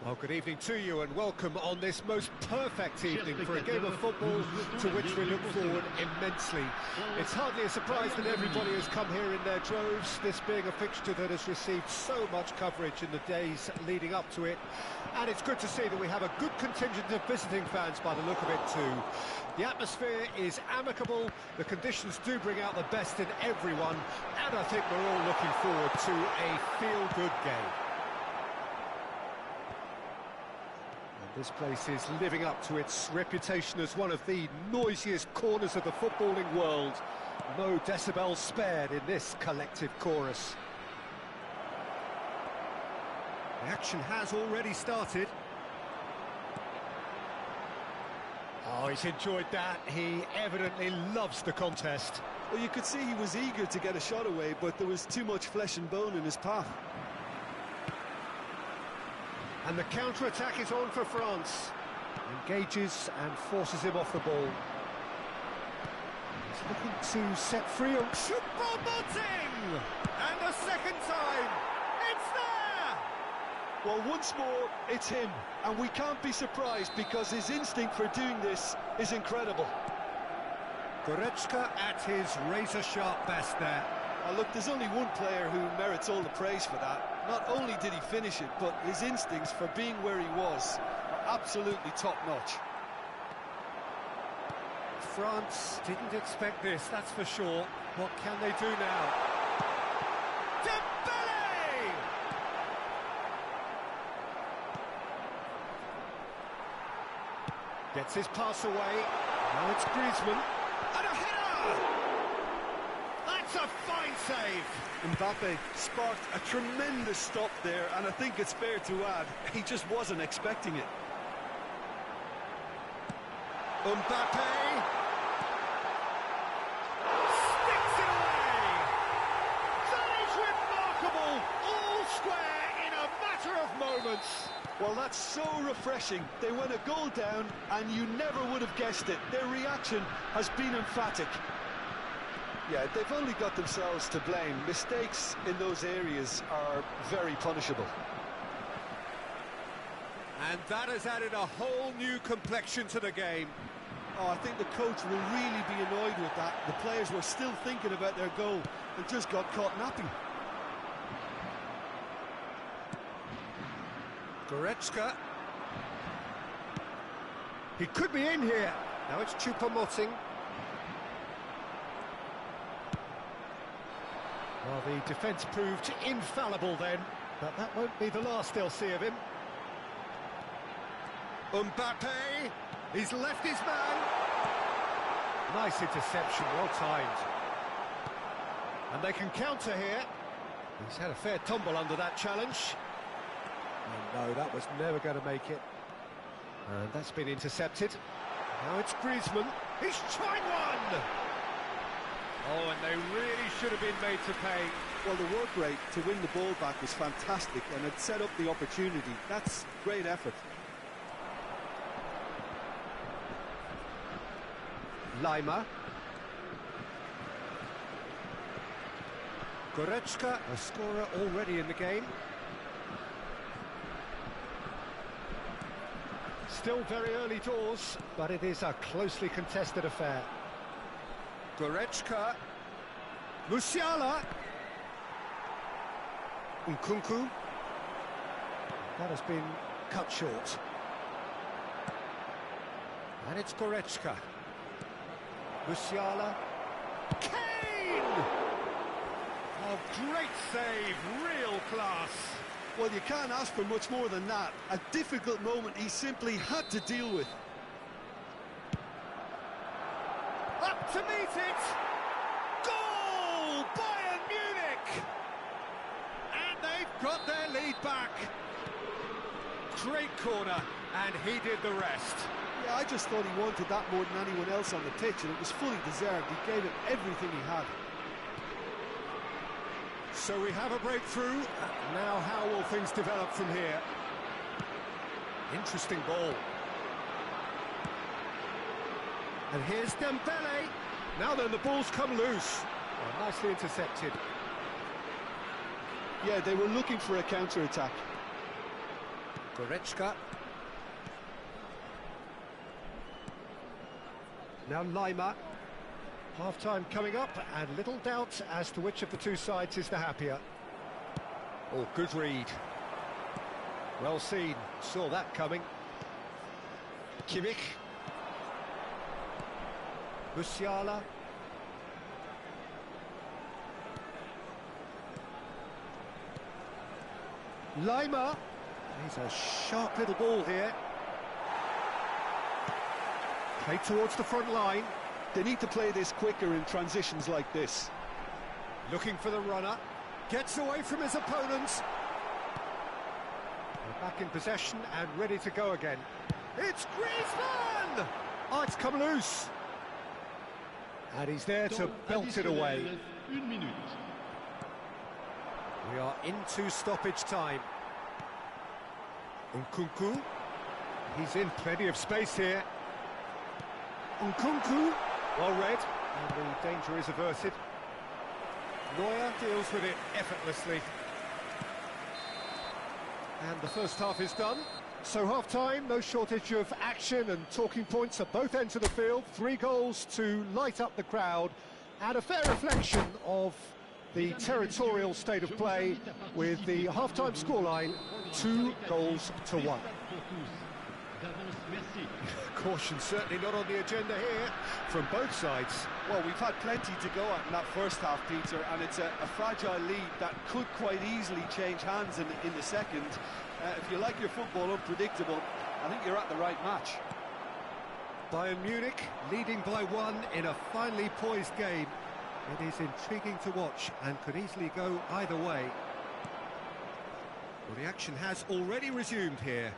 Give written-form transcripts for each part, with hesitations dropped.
Well, good evening to you and welcome on this most perfect evening for a game of football to which we look forward immensely. It's hardly a surprise that everybody has come here in their droves, this being a fixture that has received so much coverage in the days leading up to it. And it's good to see that we have a good contingent of visiting fans by the look of it too. The atmosphere is amicable, the conditions do bring out the best in everyone, and I think we're all looking forward to a feel-good game. This place is living up to its reputation as one of the noisiest corners of the footballing world. No decibels spared in this collective chorus. The action has already started. Oh, he's enjoyed that. He evidently loves the contest. Well, you could see he was eager to get a shot away, but there was too much flesh and bone in his path. And the counter-attack is on for France. Engages and forces him off the ball. He's looking to set free on Choupo-Moting! And the second time, it's there! Well, once more, it's him. And we can't be surprised because his instinct for doing this is incredible. Goretzka at his razor-sharp best there. Oh, look, there's only one player who merits all the praise for that. Not only did he finish it, but his instincts for being where he was are absolutely top-notch. France didn't expect this, that's for sure. What can they do now? Dembele! Gets his pass away. Now it's Griezmann. And a header! That's a fine save! Mbappe sparked a tremendous stop there, and I think it's fair to add, he just wasn't expecting it. Mbappe! Sticks it away! That is remarkable! All square in a matter of moments! Well, that's so refreshing. They went a goal down, and you never would have guessed it. Their reaction has been emphatic. Yeah, they've only got themselves to blame. Mistakes in those areas are very punishable. And that has added a whole new complexion to the game. Oh, I think the coach will really be annoyed with that. The players were still thinking about their goal and just got caught napping. Goretzka. He could be in here. Now it's Choupo-Moting. Well, the defence proved infallible then, but that won't be the last they'll see of him. Mbappe, he's left his man. Nice interception, well timed. And they can counter here. He's had a fair tumble under that challenge. Oh no, that was never going to make it. And that's been intercepted. Now it's Griezmann. He's tried one! Oh, and they really should have been made to pay. Well, the work rate to win the ball back was fantastic, and it set up the opportunity. That's great effort. Lima. Goretzka, a scorer already in the game. Still very early doors, but it is a closely contested affair. Goretzka, Musiala, Nkunku. That has been cut short. And it's Goretzka. Musiala. Kane! Oh, great save, real class. Well, you can't ask for much more than that. A difficult moment he simply had to deal with. Up to meet it! Goal! Bayern Munich! And they've got their lead back. Great corner, and he did the rest. Yeah, I just thought he wanted that more than anyone else on the pitch, and it was fully deserved. He gave it everything he had. So we have a breakthrough. Now how will things develop from here? Interesting ball. And here's Dembele. Now then, the ball's come loose. Oh, nicely intercepted. Yeah, they were looking for a counter-attack. Goretzka. Now Lima. Half-time coming up, and little doubt as to which of the two sides is the happier. Oh, good read. Well seen, saw that coming. Kimmich. Musiala. Lima. He's a sharp little ball here. Played towards the front line. They need to play this quicker in transitions like this. Looking for the runner. Gets away from his opponents. They're back in possession and ready to go again. It's Griezmann! Oh, it's come loose. And he's there to belt it away. We are into stoppage time. Nkunku. He's in plenty of space here. Nkunku. Well read, and the danger is averted. Neuer deals with it effortlessly. And the first half is done. So half-time, no shortage of action and talking points at both ends of the field. 3 goals to light up the crowd, and a fair reflection of the territorial state of play, with the half-time scoreline 2-1. Caution certainly not on the agenda here from both sides. Well, we've had plenty to go at in that first half, Peter, and it's a fragile lead that could quite easily change hands in the second. If you like your football unpredictable, I think you're at the right match. Bayern Munich leading by 1 in a finely poised game. It is intriguing to watch and could easily go either way. Well, the action has already resumed here.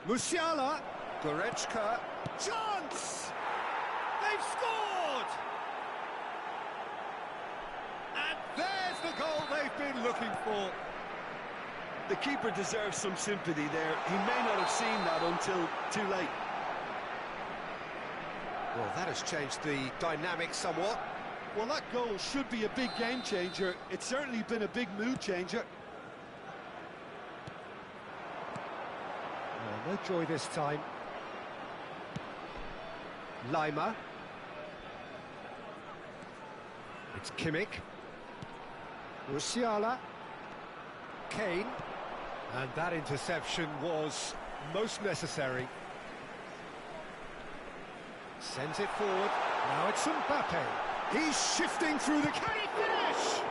Musiala, Goretzka, chance! They've scored! And there's the goal they've been looking for. The keeper deserves some sympathy there. He may not have seen that until too late. Well, that has changed the dynamic somewhat. Well, that goal should be a big game changer. It's certainly been a big mood changer. No joy this time. Lima. It's Kimmich. Musiala. Kane. And that interception was most necessary. Sends it forward. Now it's Mbappe. He's shifting through the... Can he finish?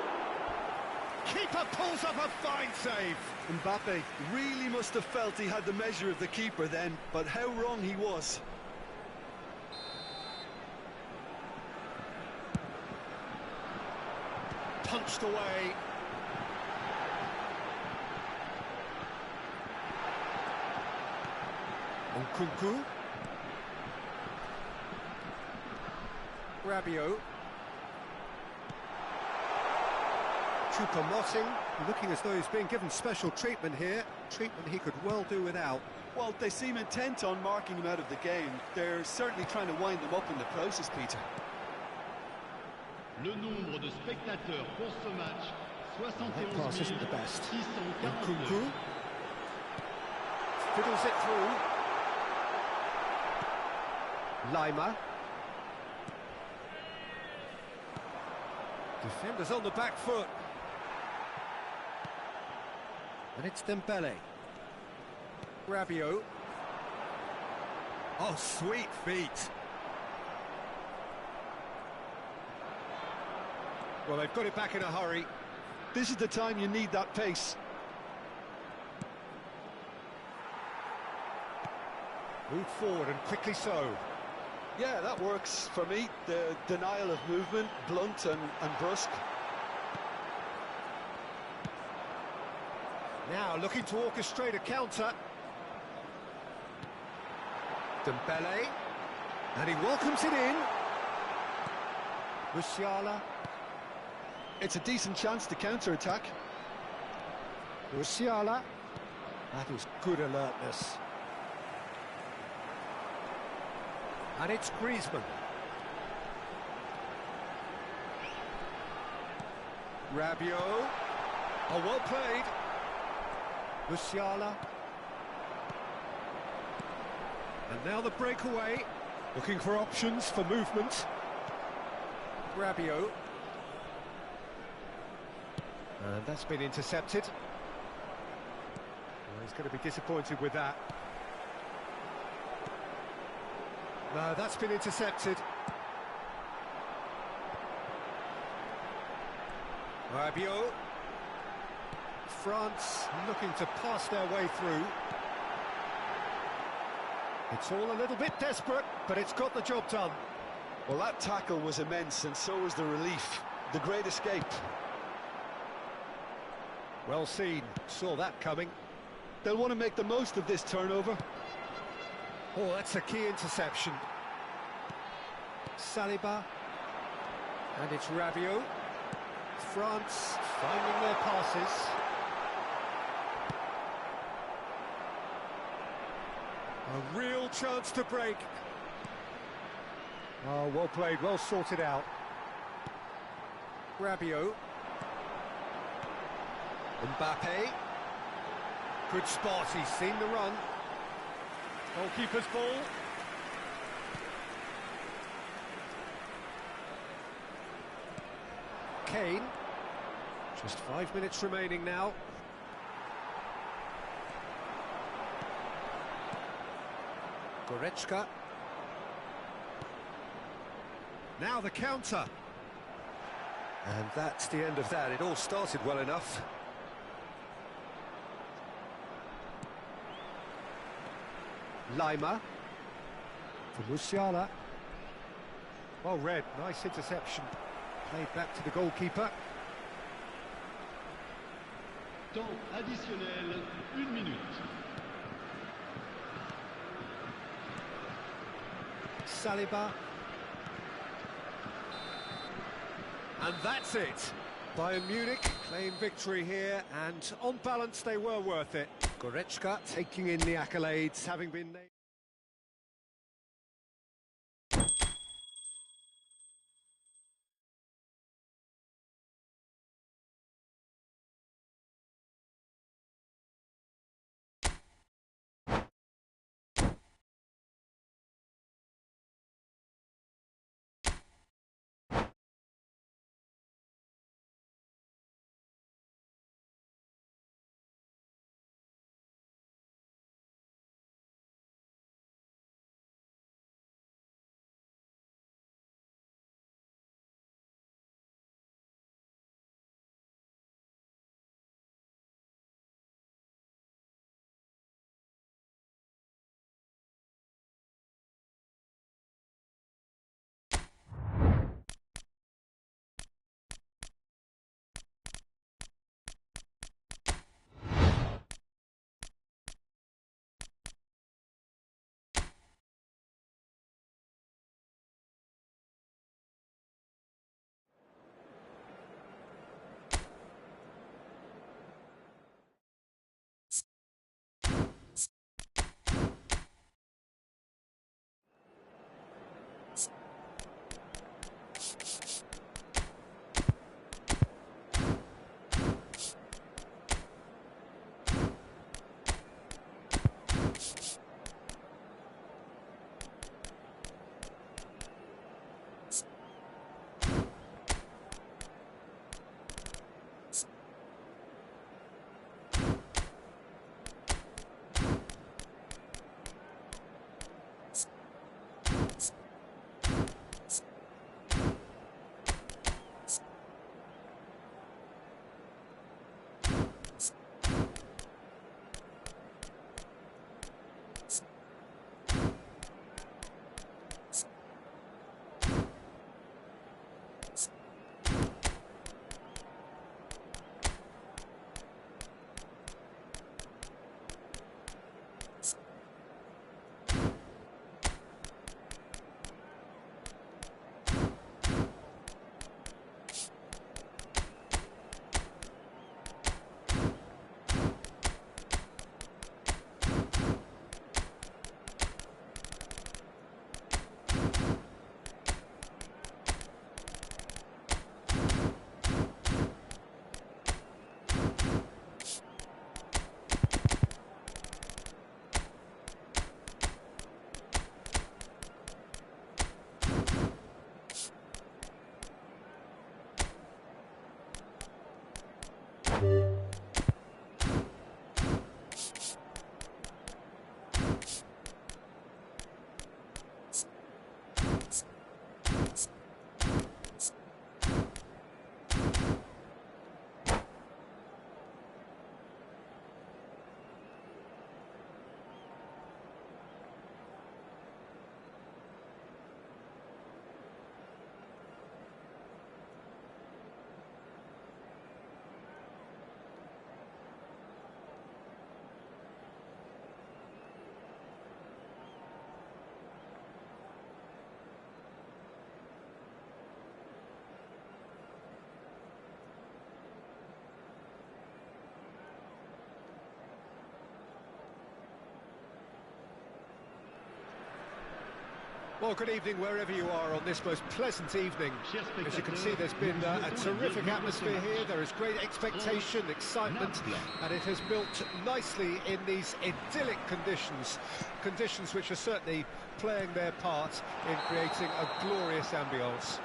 Keeper pulls up a fine save. Mbappe really must have felt he had the measure of the keeper then, but how wrong he was. Punched away. Nkunku. Rabiot. Choupo-Moting, looking as though he's being given special treatment here. Treatment he could well do without. Well, they seem intent on marking him out of the game. They're certainly trying to wind him up in the process, Peter. Le nombre de spectateurs pour ce match, That pass isn't the best. 71 Nkunku fiddles it through. Lima. Defenders on the back foot. And it's Dembele. Rabiot. Oh, sweet feet. Well, they've got it back in a hurry. This is the time you need that pace. Move forward, and quickly so. Yeah, that works for me. The denial of movement, blunt and brusque. Now looking to orchestrate a counter. Dembele. And he welcomes it in. Musiala. It's a decent chance to counter-attack. Musiala. That is good alertness. And it's Griezmann. Rabiot. Oh, well played. Musiala. And now the breakaway. Looking for options for movement. Rabiot. And that's been intercepted. Well, he's going to be disappointed with that. No, that's been intercepted. Rabiot. France looking to pass their way through. It's all a little bit desperate, but it's got the job done. Well, that tackle was immense, and so was the relief. The great escape. Well seen, saw that coming. They'll want to make the most of this turnover. Oh, that's a key interception. Saliba. And it's Rabiot. France finding their passes. A real chance to break. Oh, well played, well sorted out. Rabiot. Mbappe. Good spot, he's seen the run. Goalkeeper's ball. Kane. Just 5 minutes remaining now. Goretzka. Now the counter. And that's the end of that. It all started well enough. Lima. For Musiala. Well read, nice interception. Played back to the goalkeeper. Temps additionnel, 1 minute. Saliba. And that's it. Bayern Munich claim victory here, and on balance they were worth it. Goretzka taking in the accolades, having been named. Well, good evening wherever you are on this most pleasant evening. As you can see, there's been a terrific atmosphere here. There is great expectation, excitement, and it has built nicely in these idyllic conditions. Conditions which are certainly playing their part in creating a glorious ambience.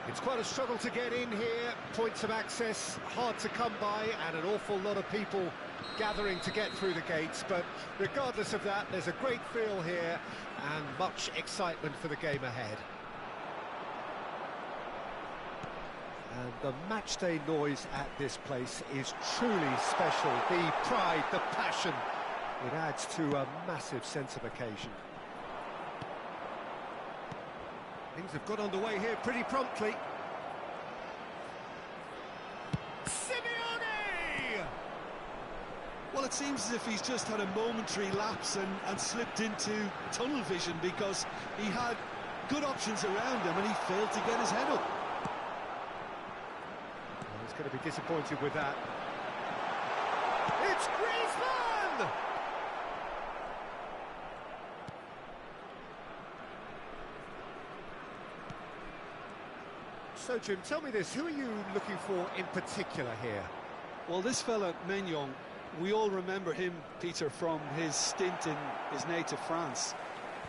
It's quite a struggle to get in here, points of access hard to come by, and an awful lot of people gathering to get through the gates, but regardless of that, there's a great feel here and much excitement for the game ahead. And the matchday noise at this place is truly special. The pride, the passion, it adds to a massive sense of occasion. Things have got underway here pretty promptly. Well, it seems as if he's just had a momentary lapse and slipped into tunnel vision, because he had good options around him and he failed to get his head up. Well, he's going to be disappointed with that. It's Griezmann! So, Jim, tell me this, who are you looking for in particular here? Well, this fella, Maignan, we all remember him, Peter, from his stint in his native France.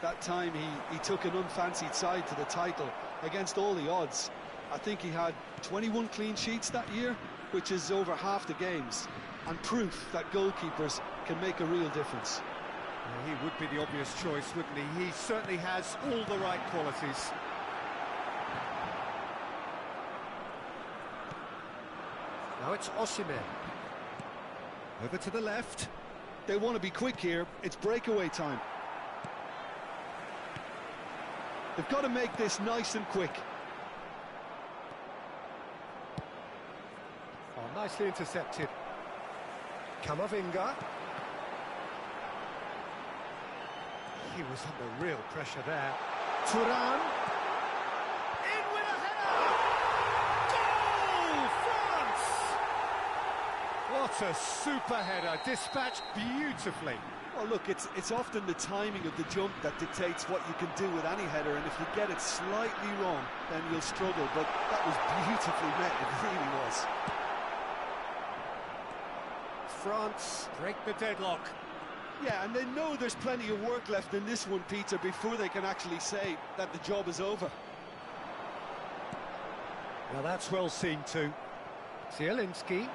That time he took an unfancied side to the title against all the odds. I think he had 21 clean sheets that year, which is over half the games, and proof that goalkeepers can make a real difference. Well, he would be the obvious choice, wouldn't he? He certainly has all the right qualities. Now it's Osimhen. Over to the left. They want to be quick here. It's breakaway time. They've got to make this nice and quick. Oh, nicely intercepted. Camavinga. He was under real pressure there. Thuram. In with a header! Goal! France! What a super header, dispatched beautifully. Well, look, it's often the timing of the jump that dictates what you can do with any header, and if you get it slightly wrong, then you'll struggle, but that was beautifully met, it really was. France break the deadlock. Yeah, and they know there's plenty of work left in this one, Peter, before they can actually say that the job is over. Now that's well seen too. Zielinski.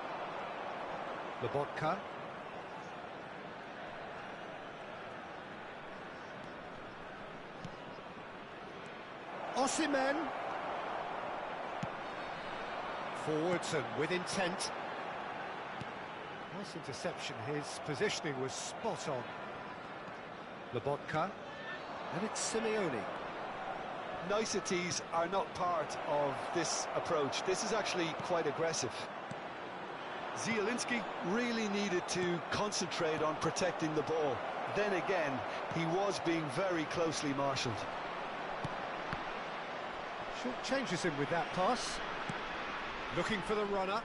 Lobotka. Osimhen. Forwards and with intent. Nice interception, his positioning was spot on. Lobotka. And it's Simeone. Niceties are not part of this approach. This is actually quite aggressive. Zielinski really needed to concentrate on protecting the ball. Then again, he was being very closely marshalled. Short changes him with that pass. Looking for the runner.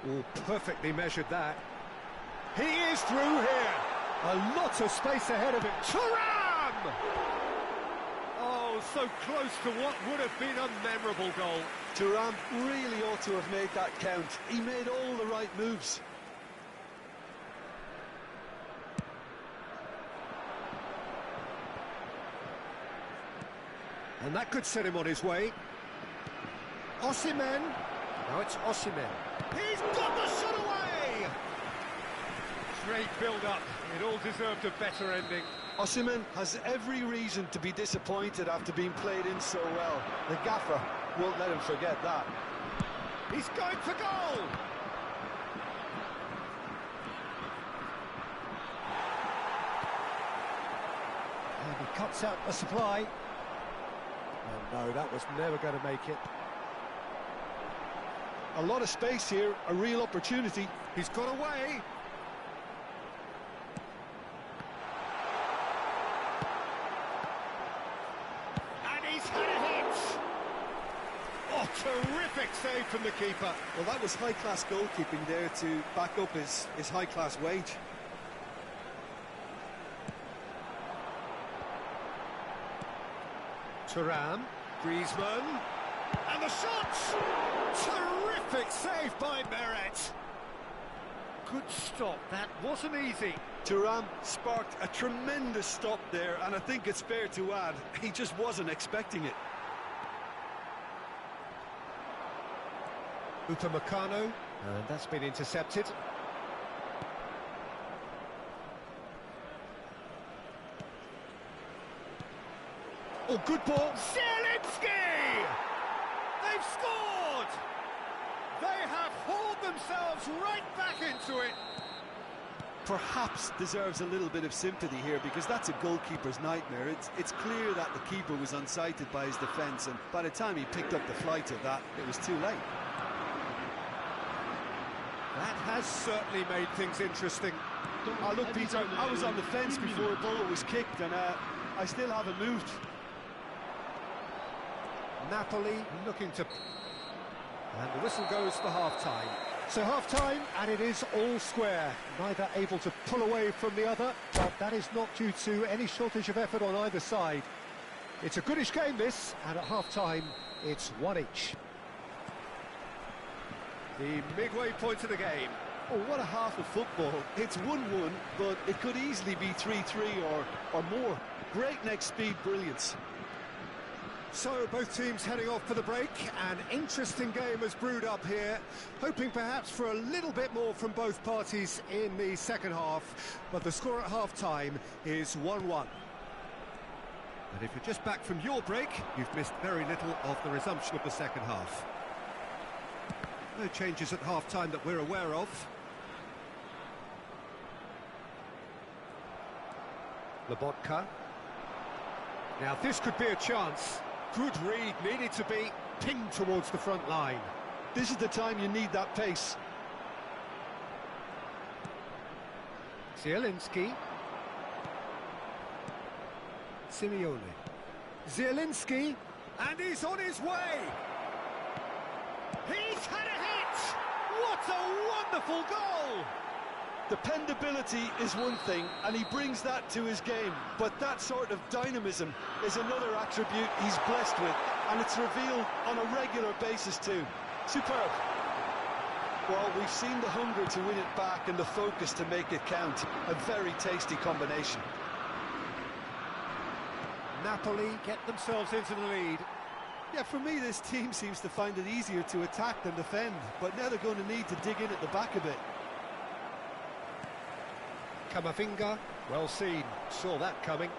Oh, perfectly measured that. He is through here. A lot of space ahead of him. Thuram! Oh, so close to what would have been a memorable goal. Thuram really ought to have made that count. He made all the right moves. And that could set him on his way. Osimhen. Now it's Osimhen. He's got the shot away! Great build-up. It all deserved a better ending. Osimhen has every reason to be disappointed after being played in so well. The gaffer won't let him forget that. He's going for goal! And he cuts out the supply. Oh no, that was never going to make it. A lot of space here, a real opportunity. He's got away. And he's had a hit. Oh, terrific save from the keeper. Well, that was high-class goalkeeping there to back up his high-class wage. Thuram, Griezmann, and the shots! Terrific save by Meret. Good stop, that wasn't easy. Thuram sparked a tremendous stop there, and I think it's fair to add, he just wasn't expecting it. Upamecano, and that's been intercepted. Oh, good ball. Zielinski! They've scored! They have hauled themselves right back into it. Perhaps deserves a little bit of sympathy here, because that's a goalkeeper's nightmare. It's clear that the keeper was unsighted by his defence, and by the time he picked up the flight of that, it was too late. That has certainly made things interesting. Oh, look, Peter, I was on the fence before a ball was kicked, and I still haven't moved. Napoli looking to... And the whistle goes for half-time. So half-time, and it is all square. Neither able to pull away from the other, but that is not due to any shortage of effort on either side. It's a goodish game, this, and at half-time, it's one each. The midway point of the game. Oh, what a half of football. It's 1-1, but it could easily be 3-3 or more. Breakneck speed brilliance. So both teams heading off for the break. An interesting game has brewed up here, hoping perhaps for a little bit more from both parties in the second half, but the score at half-time is 1-1. And if you're just back from your break, you've missed very little of the resumption of the second half. No changes at half-time that we're aware of. Lobotka. Now this could be a chance. Good read, needed to be pinged towards the front line. This is the time you need that pace. Zielinski. Simeone. Zielinski, and he's on his way. He's had a hit! What a wonderful goal! Dependability is one thing, and he brings that to his game, but that sort of dynamism is another attribute he's blessed with, and it's revealed on a regular basis too. Superb. Well, we've seen the hunger to win it back and the focus to make it count. A very tasty combination. Napoli get themselves into the lead. Yeah, for me, this team seems to find it easier to attack than defend, but now they're going to need to dig in at the back a bit. Camavinga, well seen, saw that coming.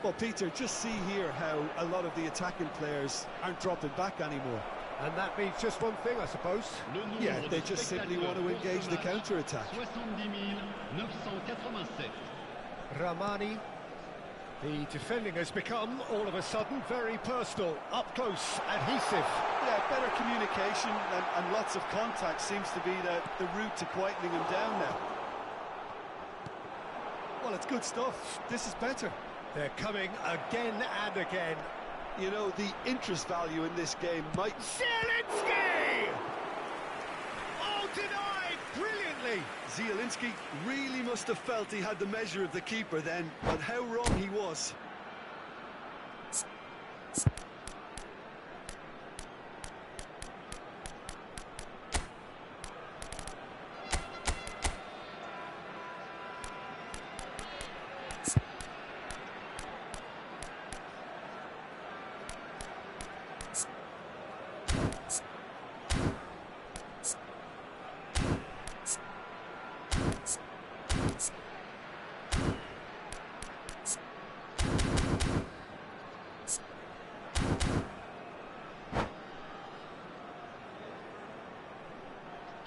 Well, Peter, just see here how a lot of the attacking players aren't dropping back anymore. And that means just one thing, I suppose. Yeah, they just simply want to engage the counter-attack. Ramani. The defending has become, all of a sudden, very personal, up close, adhesive. Yeah, better communication and lots of contact seems to be the route to quietening them down now. Well, it's good stuff. This is better. They're coming again and again. You know, the interest value in this game might... Zielinski! Oh, denied brilliantly. Zielinski really must have felt he had the measure of the keeper then, but how wrong he was.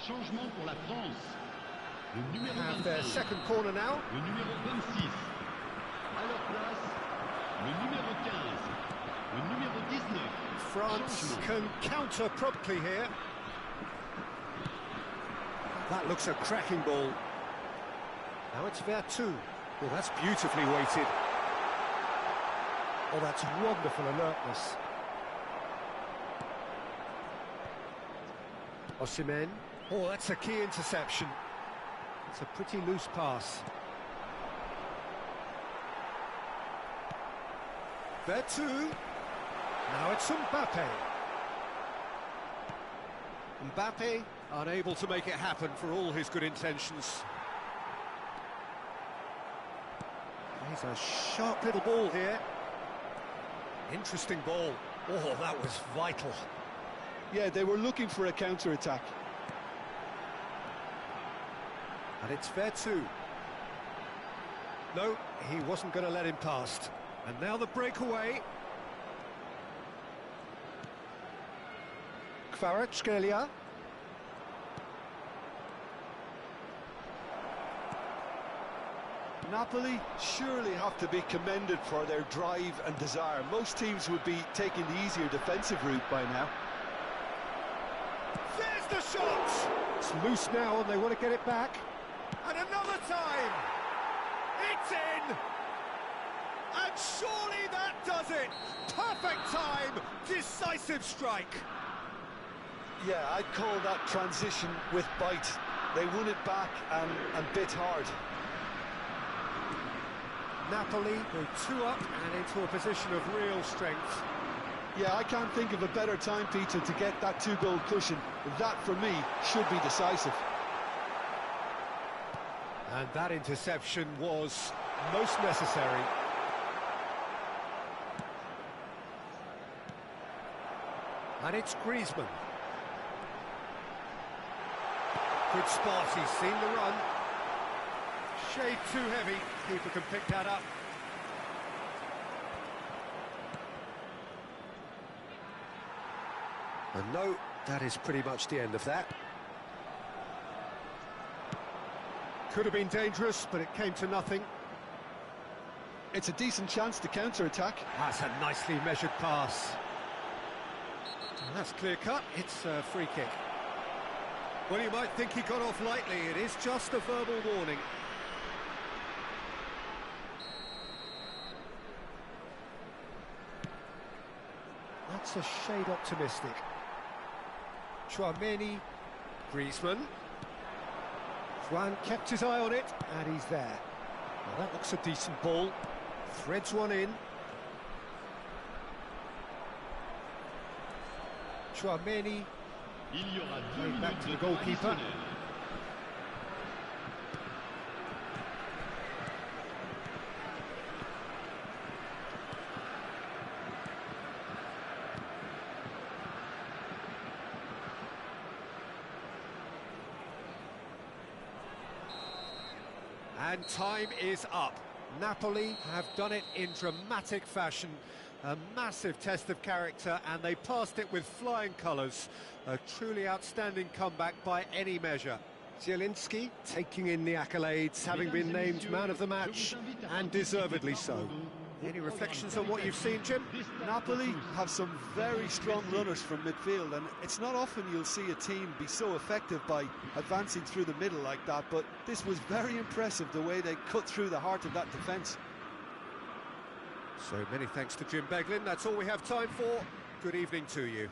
Changement pour la France. Le numéro Have their 25. second corner now. Le numéro 26. À leur place, le numéro 15. Le numéro 19. France Changement. can counter promptly here. That looks a cracking ball. Now it's Vertu. Oh, that's beautifully weighted. Oh, that's wonderful alertness. Osimhen. Oh, that's a key interception. It's a pretty loose pass. Vertu. Now it's Mbappe. Mbappe unable to make it happen for all his good intentions. He's a sharp little ball here. Interesting ball. Oh, that was vital. Yeah, they were looking for a counter-attack. And it's Vertu. No, he wasn't going to let him past. And now the breakaway. Kvaratskhelia. Napoli surely have to be commended for their drive and desire. Most teams would be taking the easier defensive route by now. There's the shot! It's loose now and they want to get it back. And another time! It's in! And surely that does it! Perfect time! Decisive strike! Yeah, I'd call that transition with bite. They won it back and bit hard. Napoli go 2 up and into a position of real strength. Yeah, I can't think of a better time, Peter, to get that 2-goal cushion. That, for me, should be decisive. And that interception was most necessary. And it's Griezmann. Good spot, he's seen the run. Shade too heavy, keeper can pick that up. And no, that is pretty much the end of that. Could have been dangerous, but it came to nothing. It's a decent chance to counter-attack. That's a nicely measured pass. And that's clear-cut, it's a free kick. Well, you might think he got off lightly, it is just a verbal warning. That's a shade optimistic. Chouameni, Griezmann. Juan kept his eye on it, and he's there. Well, that looks a decent ball. Threads one in. Chouameni. Back to the goalkeeper. And time is up. Napoli have done it in dramatic fashion. A massive test of character, and they passed it with flying colours. A truly outstanding comeback by any measure. Zielinski taking in the accolades, having been named man of the match, and deservedly so. Any reflections on what you've seen, Jim? Napoli have some very strong runners from midfield, and it's not often you'll see a team be so effective by advancing through the middle like that, but this was very impressive, the way they cut through the heart of that defence. So many thanks to Jim Beglin. That's all we have time for. Good evening to you.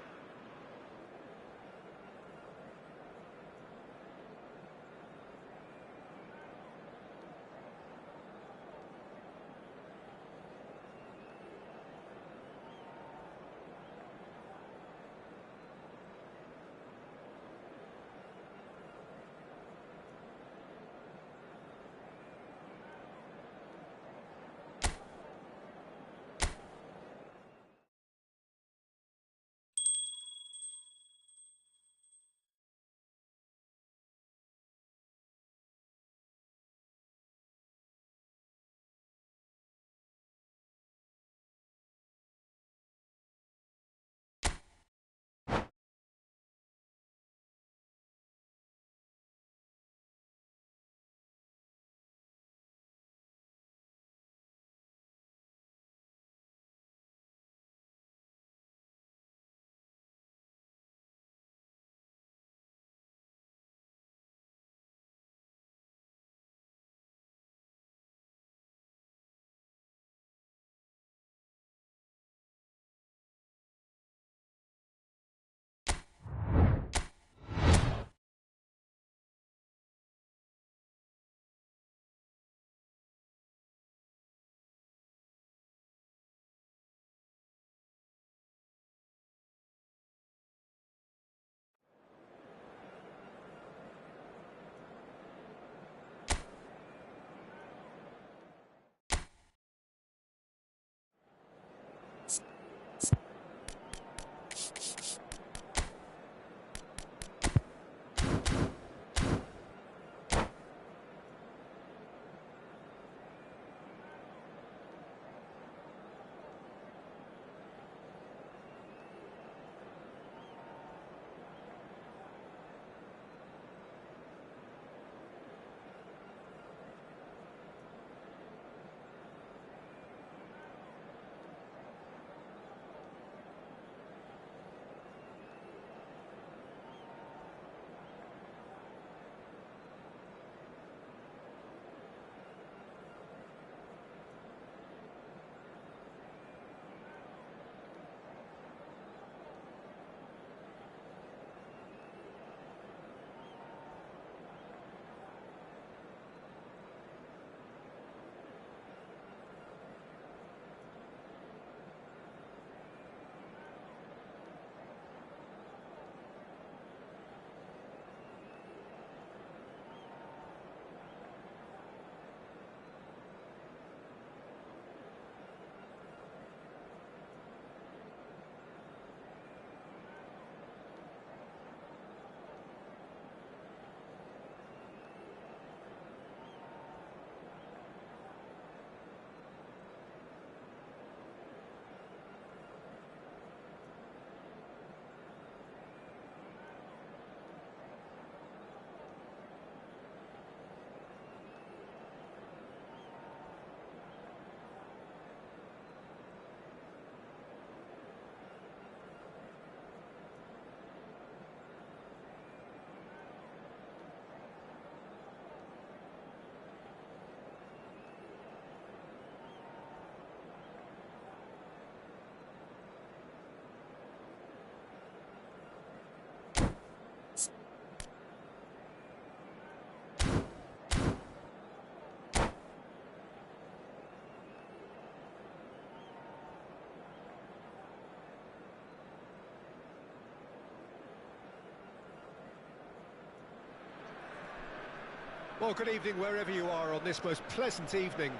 Well, good evening wherever you are on this most pleasant evening.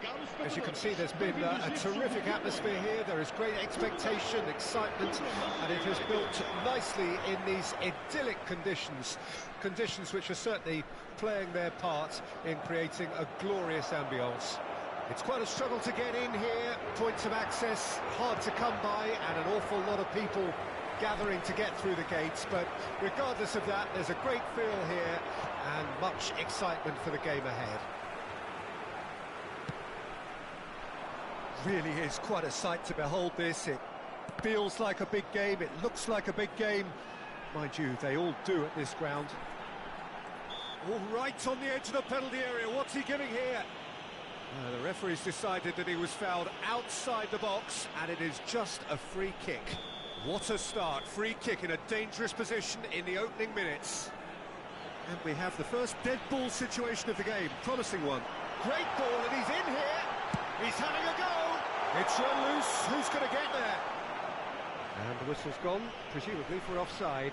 As you can see, there's been a terrific atmosphere here. There is great expectation, excitement, and it has built nicely in these idyllic conditions. Conditions which are certainly playing their part in creating a glorious ambience. It's quite a struggle to get in here, points of access hard to come by, and an awful lot of people gathering to get through the gates, but regardless of that, there's a great feel here and much excitement for the game ahead. Really is quite a sight to behold this. It feels like a big game, it looks like a big game. Mind you, they all do at this ground. All right on the edge of the penalty area, what's he giving here? The referee's decided that he was fouled outside the box, and it is just a free kick. What a start, free kick in a dangerous position in the opening minutes. And we have the first dead ball situation of the game, promising one. Great ball, and he's in here. He's having a go. It's run loose, who's going to get there? And the whistle's gone, presumably for offside.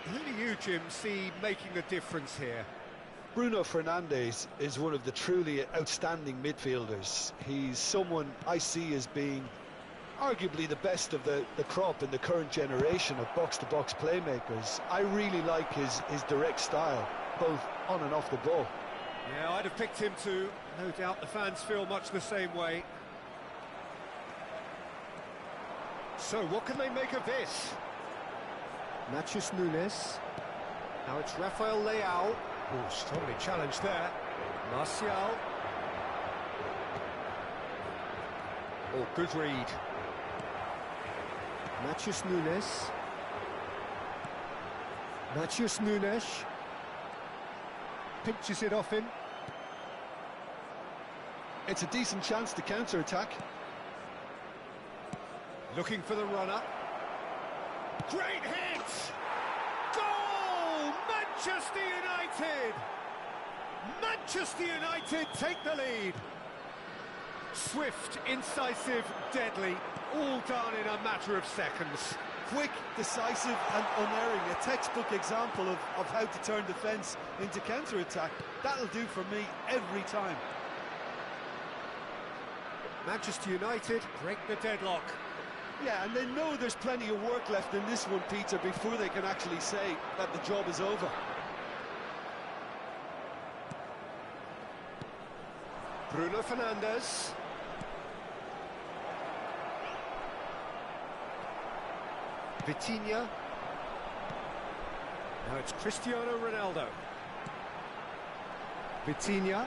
Who do you, Jim, see making a difference here? Bruno Fernandes is one of the truly outstanding midfielders. He's someone I see as being arguably the best of the crop in the current generation of box-to-box playmakers. I really like his direct style, both on and off the ball. Yeah, I'd have picked him too. No doubt the fans feel much the same way. So, what can they make of this? Matheus Nunes. Now it's Rafael Leao. Oh, strongly challenged there. Martial. Oh, good read. Matheus Nunes. Matheus Nunes. Pinches it off him. It's a decent chance to counter-attack. Looking for the runner. Great hit! Goal! Manchester United! Manchester United take the lead. Swift, incisive, deadly, all done in a matter of seconds. Quick, decisive and unerring, a textbook example of how to turn defence into counter-attack. That'll do for me every time. Manchester United break the deadlock. Yeah, and they know there's plenty of work left in this one, Peter, before they can actually say that the job is over. Bruno Fernandes. Vitinha. Now it's Cristiano Ronaldo. Vitinha.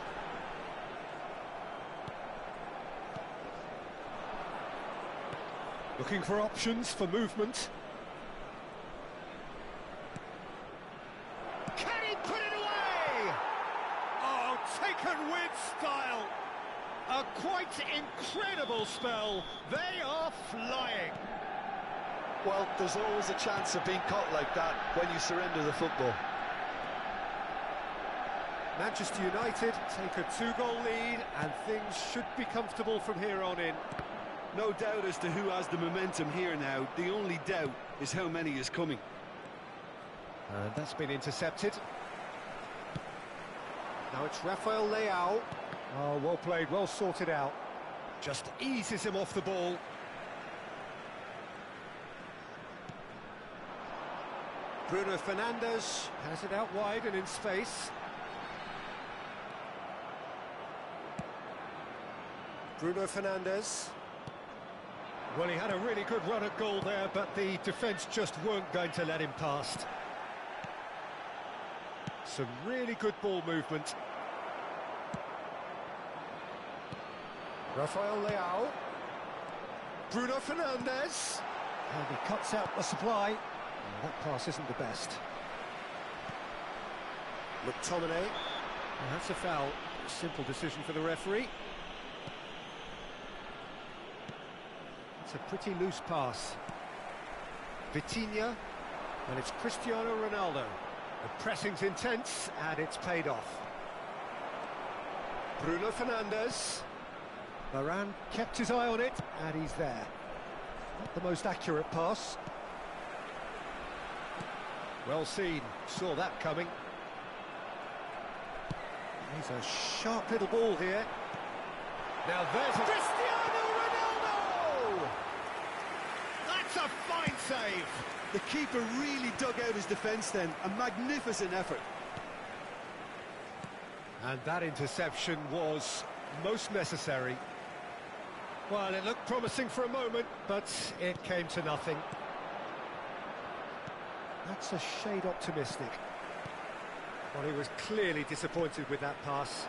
Looking for options for movement. Can he put it away? Oh, taken with style. A quite incredible spell. They are flying. Well, there's always a chance of being caught like that when you surrender the football. Manchester United take a 2-goal lead, and things should be comfortable from here on in. No doubt as to who has the momentum here now. The only doubt is how many is coming. And that's been intercepted. Now it's Rafael Leao. Oh, well played, well sorted out. Just eases him off the ball. Bruno Fernandes has it out wide and in space. Bruno Fernandes. Well, he had a really good run at goal there, but the defence just weren't going to let him past. Some really good ball movement. Rafael Leao. Bruno Fernandes. And he cuts out the supply. And that pass isn't the best. McTominay. And that's a foul. Simple decision for the referee. It's a pretty loose pass. Vitinha, and it's Cristiano Ronaldo. The pressing's intense, and it's paid off. Bruno Fernandes. Varane kept his eye on it, and he's there. Not the most accurate pass. Well seen, saw that coming. He's a sharp little ball here. Now there's a... Cristiano Ronaldo! That's a fine save! The keeper really dug out his defence then, a magnificent effort. And that interception was most necessary. Well, it looked promising for a moment, but it came to nothing. That's a shade optimistic. Well, he was clearly disappointed with that pass.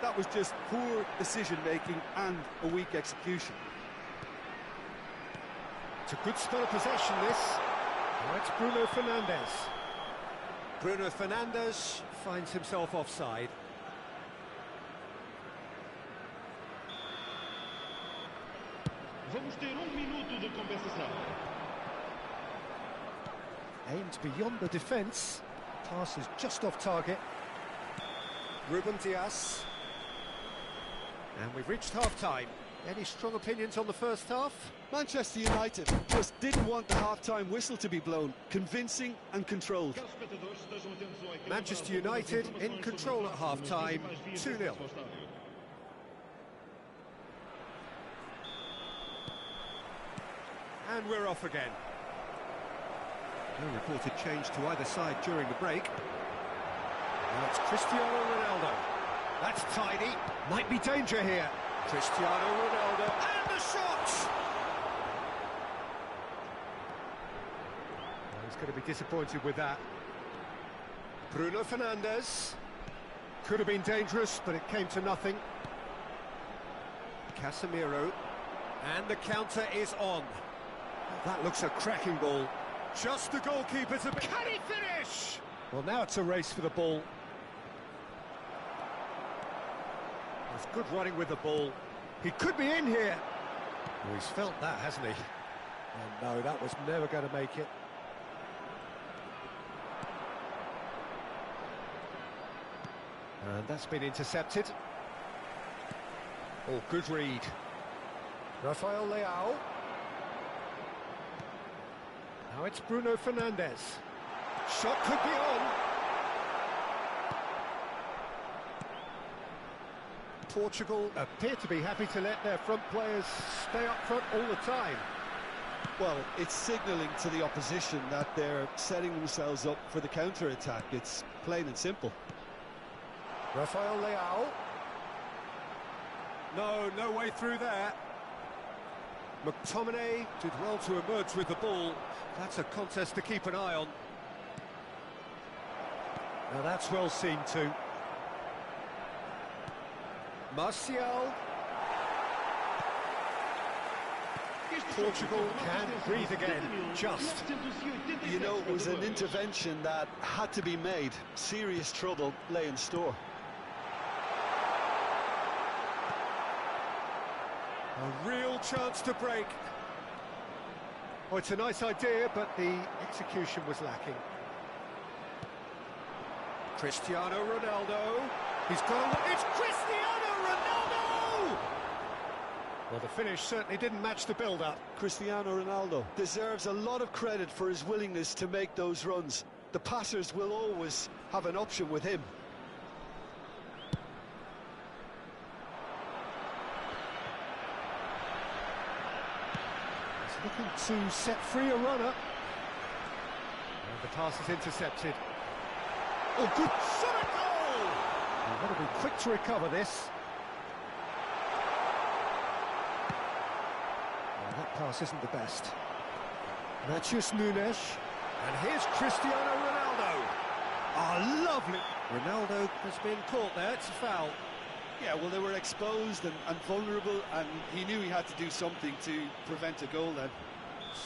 That was just poor decision-making and a weak execution. It's a good spell of possession, this. Now it's Bruno Fernandes. Bruno Fernandes finds himself offside. Vamos ter minuto de compensação. Aimed beyond the defence. Pass is just off target. Ruben Dias. And we've reached half-time. Any strong opinions on the first half? Manchester United just didn't want the half-time whistle to be blown. Convincing and controlled. Manchester United in control at half-time, 2-0. And we're off again. No reported change to either side during the break. Now it's Cristiano Ronaldo. That's tidy. Might be danger here. Cristiano Ronaldo, and the shot! Well, he's going to be disappointed with that. Bruno Fernandes. Could have been dangerous, but it came to nothing. Casemiro. And the counter is on. That looks a cracking ball. Just the goalkeeper to... Can he finish? Well, now it's a race for the ball. It's good running with the ball. He could be in here. Well, he's felt that, hasn't he? Oh, no, that was never going to make it. And that's been intercepted. Oh, good read. Rafael Leao. Now it's Bruno Fernandes. Shot could be on. Portugal appear to be happy to let their front players stay up front all the time. Well, it's signalling to the opposition that they're setting themselves up for the counter-attack. It's plain and simple. Rafael Leao. No way through there. McTominay did well to emerge with the ball. That's a contest to keep an eye on. Now that's well seen too. Martial. Portugal can breathe again, just. You know, it was an intervention that had to be made. Serious trouble lay in store. A real chance to break. Oh, it's a nice idea, but the execution was lacking. Cristiano Ronaldo. He's got a... It's Cristiano Ronaldo! Well, the finish certainly didn't match the build-up. Cristiano Ronaldo deserves a lot of credit for his willingness to make those runs. The passers will always have an option with him. Looking to set free a runner. And the pass is intercepted. Oh, good shot at goal! You've got to be quick to recover this. Well, that pass isn't the best. Matheus Nunes. And here's Cristiano Ronaldo. Ah, lovely. Ronaldo has been caught there. It's a foul. Yeah, well, they were exposed and vulnerable, and he knew he had to do something to prevent a goal then.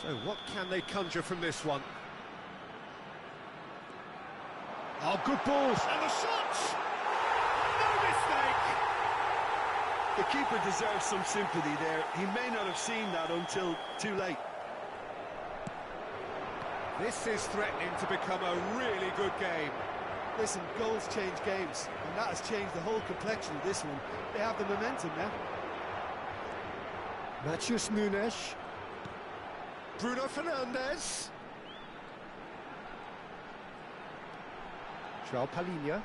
So what can they conjure from this one? Oh, good balls, and the shots! No mistake! The keeper deserves some sympathy there. He may not have seen that until too late. This is threatening to become a really good game. Listen, goals change games, and that has changed the whole complexion of this one. They have the momentum now. Matheus Nunes. Bruno Fernandes. João Palhinha.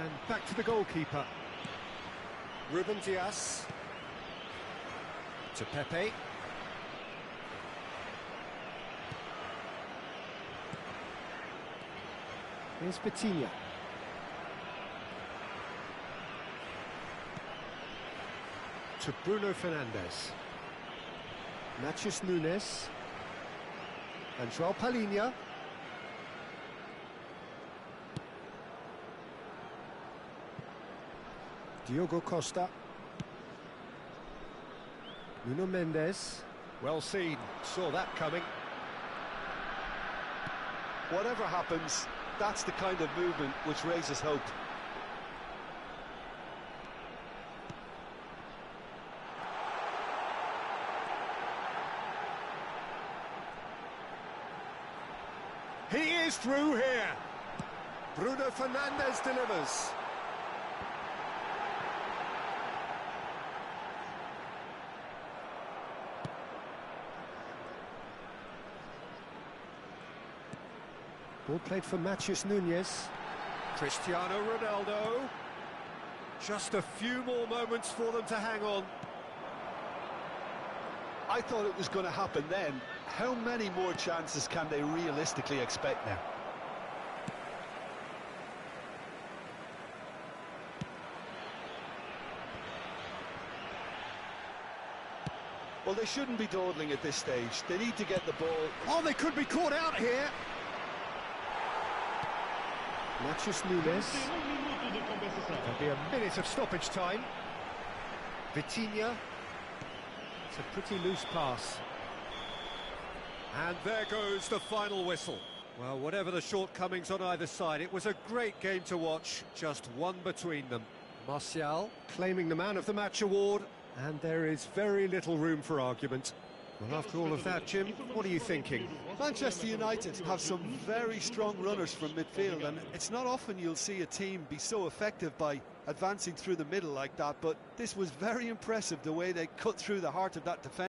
And back to the goalkeeper. Ruben Dias. To Pepe. Here's Vitinha. To Bruno Fernandes. Matheus Nunes. And João Palhinha. Diogo Costa. Nuno Mendes. Well seen, saw that coming. Whatever happens, that's the kind of movement which raises hope. He is through here. Bruno Fernandes delivers. Ball played for Matheus Nunes. Cristiano Ronaldo. Just a few more moments for them to hang on. I thought it was going to happen then. How many more chances can they realistically expect now? Well, they shouldn't be dawdling at this stage. They need to get the ball. Oh, they could be caught out here. Matheus Nunes. There'll be a minute of stoppage time. Vitinha. It's a pretty loose pass. And there goes the final whistle. Well, whatever the shortcomings on either side, it was a great game to watch, just one between them. Martial claiming the Man of the Match award, and there is very little room for argument. Well, after all of that, Jim, what are you thinking? Manchester United have some very strong runners from midfield, and it's not often you'll see a team be so effective by advancing through the middle like that, but this was very impressive, the way they cut through the heart of that defence.